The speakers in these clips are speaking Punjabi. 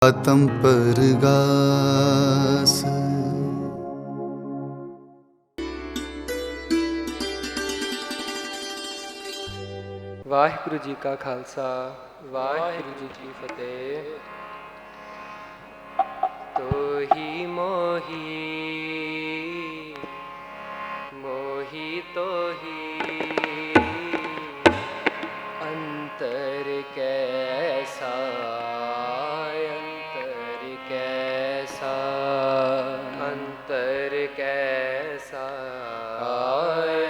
Atam Pargas. ਵਾਹਿਗੁਰੂ ਜੀ ਕਾ ਖਾਲਸਾ, ਵਾਹਿਗੁਰੂ ਜੀ ਕੀ ਫਤਿਹ। ਤੋਹੀ ਮੋਹੀ, ਮੋਹੀ ਤੋਹੀ, ਅੰਤਰ ਕੈਸਾ, ਅੰਤਰ ਕੈਸਾ, ਅੰਤਰ ਕੈਸਾ,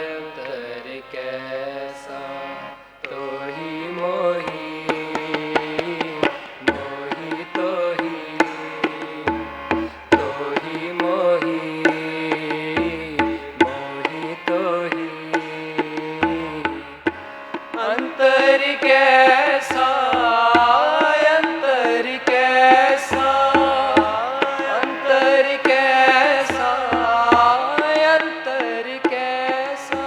ਅੰਤਰ ਕੈਸਾ। ਤੋਹੀ ਮੋਹੀ, ਮੋਹੀ ਤੋਹੀ, ਤੋਹੀ ਮੋਹੀ, ਮੋਹੀ ਤੋਹੀ, ਅੰਤਰ ਕੈਸਾ, ਅੰਤਰ ਕੈਸਾ, ਅੰਤਰ ਕੈਸਾ, ਅੰਤਰ ਕੈਸਾ।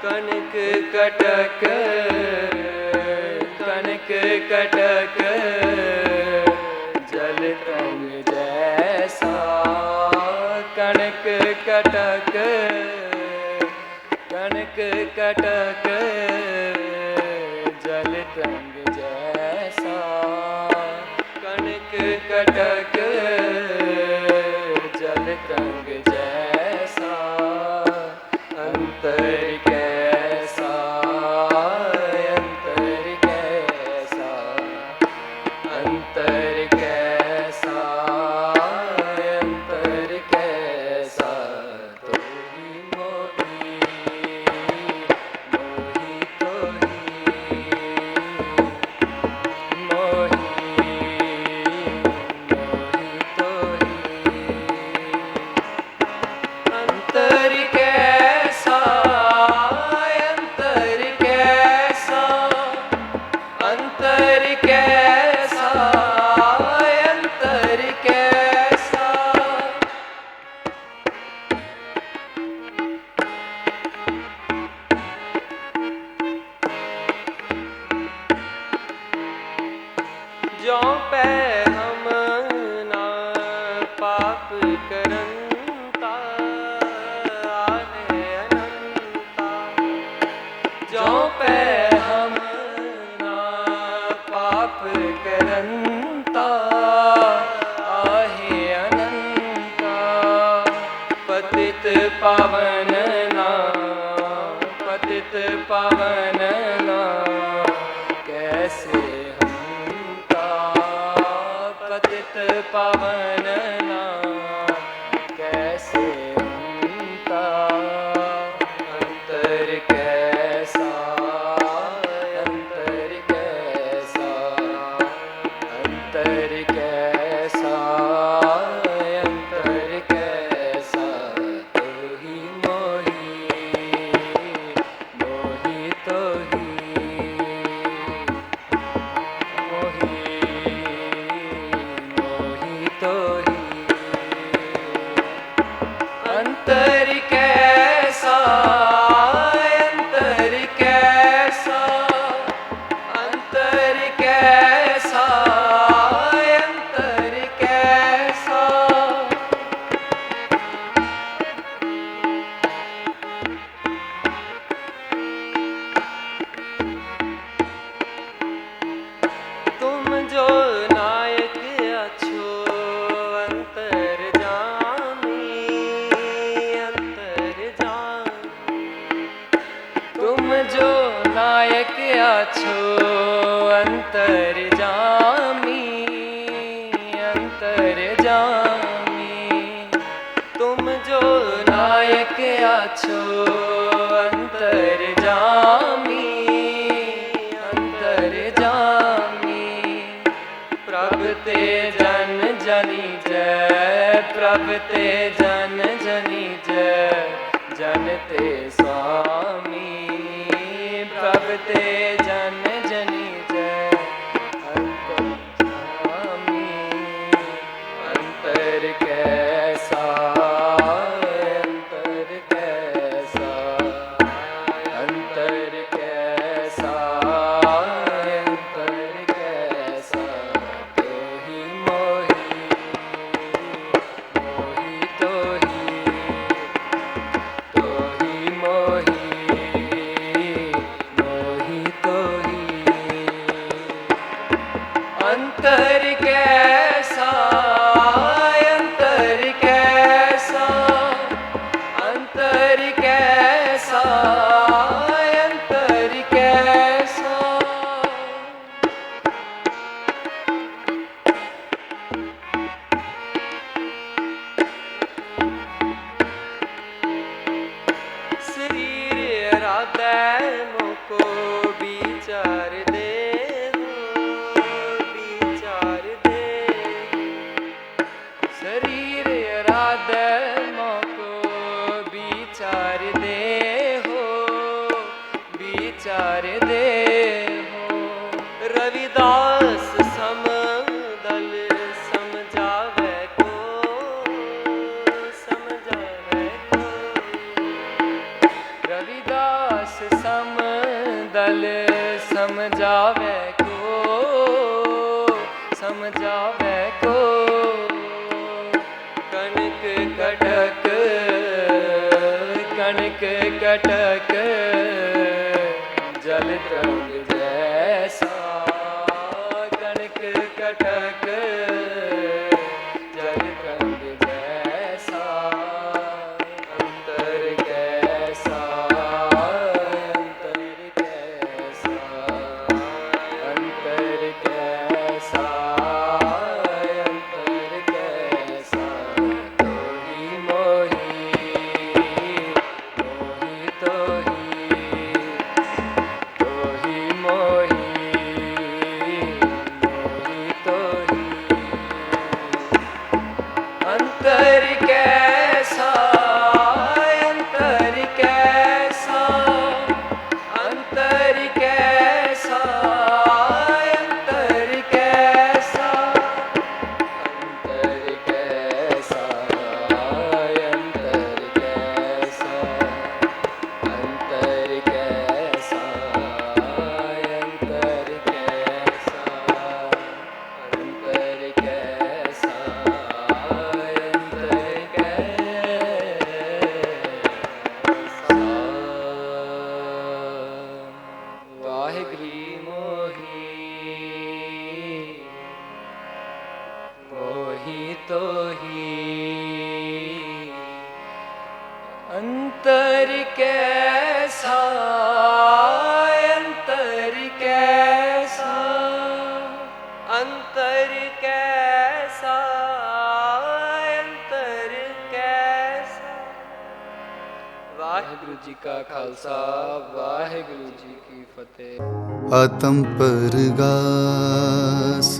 ਕਣਕ ਕਟਕ, ਕਣਕ ਕਟਕ, ਜਲ ਤਰੰਗ ਜੈਸਾ। ਕਣਕ ਕਟਕ, ਕਣਕ ਕਟਕ, ਜਲ ਤਰੰਗ ਜੈਸਾ। ਕਣਕ ਕਟਕ, ਜਲ ਤਰੰਗ ਜੈਸਾ। ਅੰਤਰ ਕੈਸਾ, ਅੰਤਰ ਕੈਸਾ, ਅੰਤਰ ਕੈਸਾ, ਅੰਤਰ ਕੈਸਾ। ਤੋਹੀ ਮੋਹੀ, ਮੋਹੀ ਤੋਹੀ, ਮੋਹੀ, ਮੋਹੀ ਤੋਹੀ, ਅੰਤਰ ਕੈਸਾ, ਅੰਤਰ ਕੈਸਾ, ਅੰਤਰ ਕੈਸਾ, ਅੰਤਰ ਕੈਸਾ। ਜਿਉਂ ਪੈ ਹਮ ਨਾ ਪਾਪ ਕਰਨ ਤਾ ਆਹੇ ਅਨੰਤਾ। ਜਿਉਂ ਪੈ ਹਮ ਨਾ ਪਾਪ ਕਰਨ ਤਾ ਆਹੇ ਅਨੰਤਾ। ਪਤਿਤ ਪਾਵਨ ਨਾ, ਪਤਿਤ ਪਾਵਨ ਨਾ, ਕੈਸੇ ਹੰਤਾ। ਪਤਿਤ ਪਾਵਨ ਨਾ, ਕੈਸੇ ਹੰਤਾ। ਅੰਤਰ ਕੈਸਾ, ਅੰਤਰ ਕੈਸਾ, ਅੰਤਰ ਕੈਸਾ, ਅੰਤਰ ਕੈਸਾ। ਤੋਹੀ ਮੋਹੀ, ਮੋਹੀ ਤੋਹੀ, ਮੋਹੀ, ਮੋਹੀ ਤੋਹੀ, ਅੰਤਰ ਕੈਸਾ, ਅੰਤਰ ਕੈਸਾ, ਅੰਤਰ ਕੈਸਾ, ਅੰਤਰ ਕੈਸਾ। तुम जो नायक अच्छो अंतर जामी, अंतर जामी। तुम जो नायक अच्छो अंतर जामी, अंतर जामी। तुम जो नायक अच्छो अंतर जामी, अंतर जामी। प्रभ ते जन जनी जय, प्रभ ते जन जनी जय, जन ते स्वामी। प्रभ ते जन जनी जय, अंतर स्वामी। अंतर कैसा, अंतर कैसा, अंतर कैसा, अंतर कैसा। तोही ਅੰਤਰ ਕੈਸਾ, ਅੰਤਰ ਕੈਸਾ, ਅੰਤਰ ਕੈਸਾ, ਅੰਤਰ ਕੈਸਾ। ਸਰੀਰ ਇਰਾਦਾ ਮੋਕੋ ਵਿਚਾਰ ਦੇ ਹੋ, ਵਿਚਾਰ ਦੇ। ਸਰੀਰ ਇਰਾਦਾ ਮੋਕੋ ਵਿਚਾਰ ਦੇ ਹੋ, ਵਿਚਾਰ ਦੇ ਹੋ। ਰਵਿਦਾਸ ਸਮਦਲ ਸਮਝਾਵੇ ਕੋ, ਸਮਝਾਵੇ ਕੋ। ਰਵਿਦਾਸ ਸਮਦਲ ਸਮਝਾਵੇ ਕੋ, ਸਮਝਾਵੇ ਕੋ। ਕਣਕ ਕਟਕ, ਕਣਕ ਕਟਕ, ਜਲ ਤਰੰਗ ਜੈਸਾ। ਕਣਕ ਕਟਕ, ਜਲ ਤਰੰਗ ਜੈਸਾ। ਅੰਤਰ ਕੈਸਾ, ਅੰਤਰ ਕੈਸਾ, ਅੰਤਰ ਕੈਸਾ, ਅੰਤਰ ਕੈਸਾ। ਤੋਹੀ ਮੋਹੀ, ਮੋਹੀ ਤੋਹੀ, ਤੋਹੀ ਮੋਹੀ, ਮੋਹੀ ਤੋਹੀ। ਅੰਤਰ ਕੈਸਾ, ਅੰਤਰ ਕੈਸਾ, ਅੰਤਰ ਕੈਸਾ, ਅੰਤਰ ਕੈਸਾ। ਅੰਤਰ ਕੈਸਾ, ਅੰਤਰ ਕੈਸਾ, ਅੰਤਰ ਕੈਸਾ, ਅੰਤਰ ਕੈਸਾ, ਅੰਤਰ ਕੈਸਾ, ਅੰਤਰ ਕੈਸਾ। ਵਾਹਿਗੁਰੂ ਮੋਹੀ, ਮੋਹੀ ਤੋਹੀ। ਅੰਤਰ ਕੈਸਾ, ਅੰਤਰ ਕੈਸਾ, ਅੰਤਰ ਕੈਸਾ, ਅੰਤਰ ਕੈਸਾ। ਵਾਹਿਗੁਰੂ ਜੀ ਕਾ ਖਾਲਸਾ, ਵਾਹਿਗੁਰੂ ਜੀ ਕੀ ਫਤਿਹ। आतम परगास